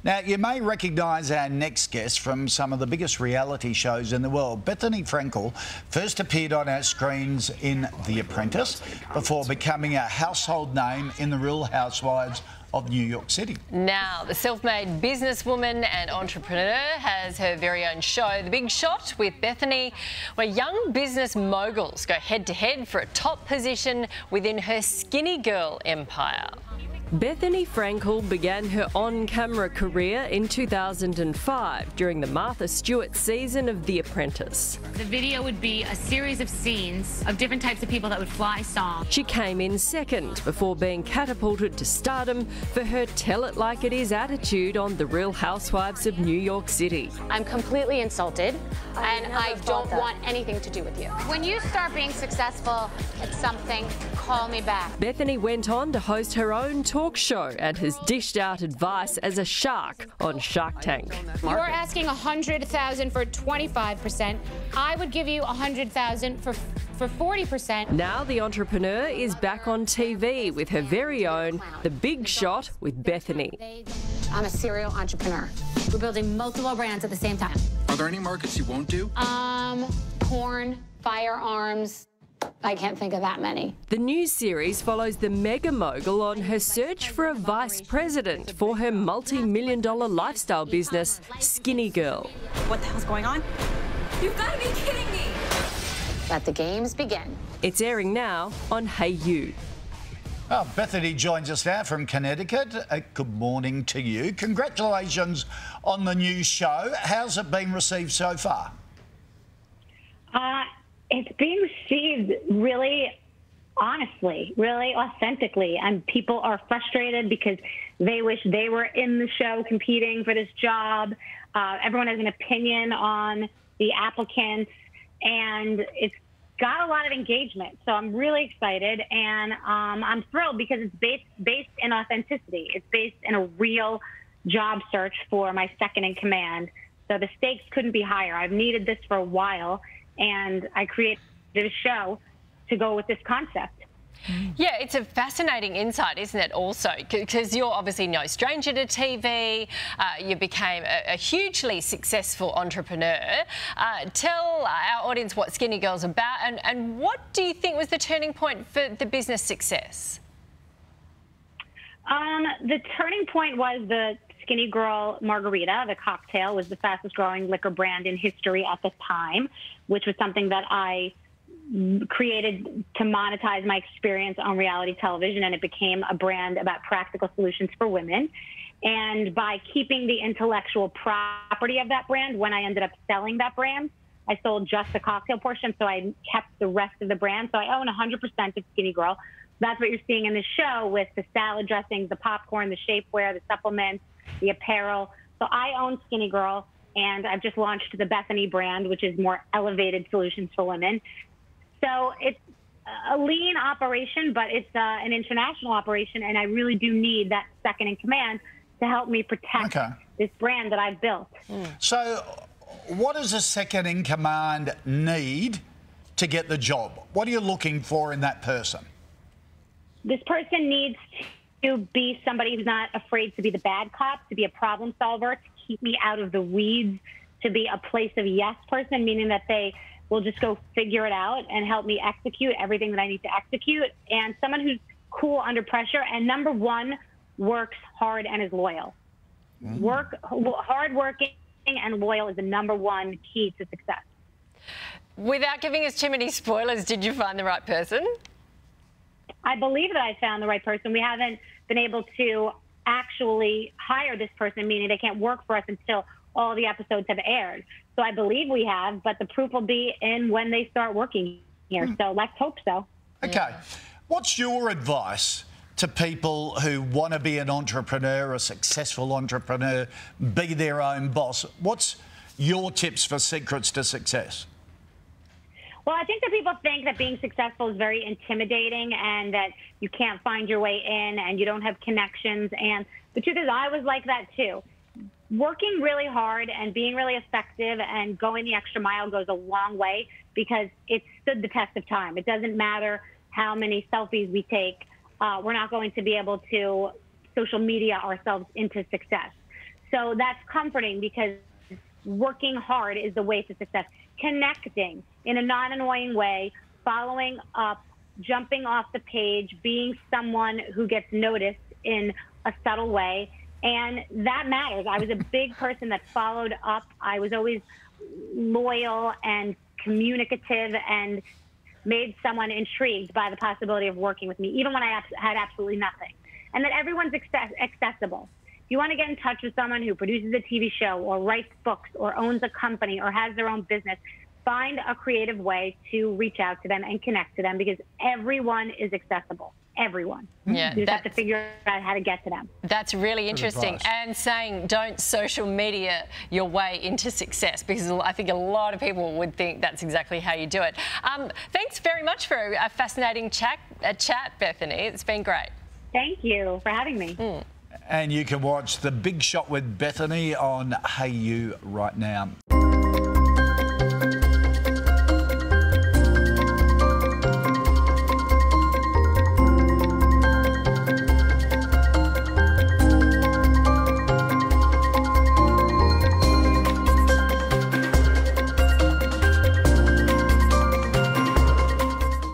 Now, you may recognise our next guest from some of the biggest reality shows in the world. Bethenny Frankel first appeared on our screens in The Apprentice before becoming a household name in The Real Housewives of New York City. Now, the self-made businesswoman and entrepreneur has her very own show, The Big Shot with Bethenny, where young business moguls go head-to-head for a top position within her Skinnygirl empire. Bethenny Frankel began her on-camera career in 2005 during the Martha Stewart season of The Apprentice. The video would be a series of scenes of different types of people that would fly songs. She came in second before being catapulted to stardom for her tell-it-like-it-is attitude on The Real Housewives of New York City. I'm completely insulted, and I don't want anything to do with you. When you start being successful at something, call me back. Bethenny went on to host her own talk show and has dished out advice as a shark on Shark Tank. You're asking $100,000 for 25%. I would give you $100,000 for 40%. Now the entrepreneur is back on TV with her very own The Big Shot with Bethenny. I'm a serial entrepreneur. We're building multiple brands at the same time. Are there any markets you won't do? Porn, firearms. I can't think of that many. The new series follows the mega mogul on her search for a vice president for her multi-million-dollar lifestyle business, Skinnygirl. What the hell's going on? You've got to be kidding me! Let the games begin. It's airing now on Hey You. Well, Bethenny joins us now from Connecticut. Good morning to you. Congratulations on the new show. How's it been received so far? It's being received really honestly, really authentically, and people are frustrated because they wish they were in the show competing for this job. Everyone has an opinion on the applicants, and it's got a lot of engagement. So I'm really excited, and I'm thrilled because it's based in authenticity. It's based in a real job search for my second in command. So the stakes couldn't be higher. I've needed this for a while, and I created a show to go with this concept. Yeah, it's a fascinating insight, isn't it, also? Because you're obviously no stranger to TV. You became a hugely successful entrepreneur. Tell our audience what Skinnygirl's about, and what do you think was the turning point for the business success? The turning point was the Skinnygirl margarita. The cocktail was the fastest growing liquor brand in history at the time, which was something that I created to monetize my experience on reality television, and it became a brand about practical solutions for women. And by keeping the intellectual property of that brand, when I ended up selling that brand, I sold just the cocktail portion, so I kept the rest of the brand. So I own 100% of Skinnygirl. That's what you're seeing in the show with the salad dressings, the popcorn, the shapewear, the supplements, the apparel. So I own Skinnygirl, and I've just launched the Bethenny brand, which is more elevated solutions for women. So it's a lean operation, but it's an international operation, and I really do need that second in command to help me protect this brand that I've built. So what does a second in command need to get the job? What are you looking for in that person? This person needs to be somebody who's not afraid to be the bad cop, to be a problem solver, to keep me out of the weeds, to be a place of yes person, meaning that they will just go figure it out and help me execute everything that I need to execute, and someone who's cool under pressure, and number one, works hard and is loyal. Hard working and loyal is the number one key to success. Without giving us too many spoilers, did you find the right person? I believe that I found the right person. We haven't been able to actually hire this person, meaning they can't work for us until all the episodes have aired. So I believe we have, but the proof will be in when they start working here. So let's hope so. Okay. What's your advice to people who want to be an entrepreneur, a successful entrepreneur, be their own boss? What's your tips for secrets to success? Well, I think that people think that being successful is very intimidating and that you can't find your way in and you don't have connections. And the truth is, I was like that too. Working really hard and being really effective and going the extra mile goes a long way because it stood the test of time. It doesn't matter how many selfies we take. We're not going to be able to social media ourselves into success. So that's comforting because working hard is the way to success. Connecting in a non-annoying way, following up, jumping off the page, being someone who gets noticed in a subtle way. And that matters. I was a big person that followed up. I was always loyal and communicative and made someone intrigued by the possibility of working with me, even when I had absolutely nothing. And that everyone's accessible. If you want to get in touch with someone who produces a TV show or writes books or owns a company or has their own business, find a creative way to reach out to them and connect to them, because everyone is accessible. Everyone. Yeah, you just have to figure out how to get to them. That's really interesting. And saying don't social media your way into success, because I think a lot of people would think that's exactly how you do it. Thanks very much for a fascinating chat, Bethenny. It's been great. Thank you for having me. And you can watch The Big Shot with Bethenny on Hey You right now.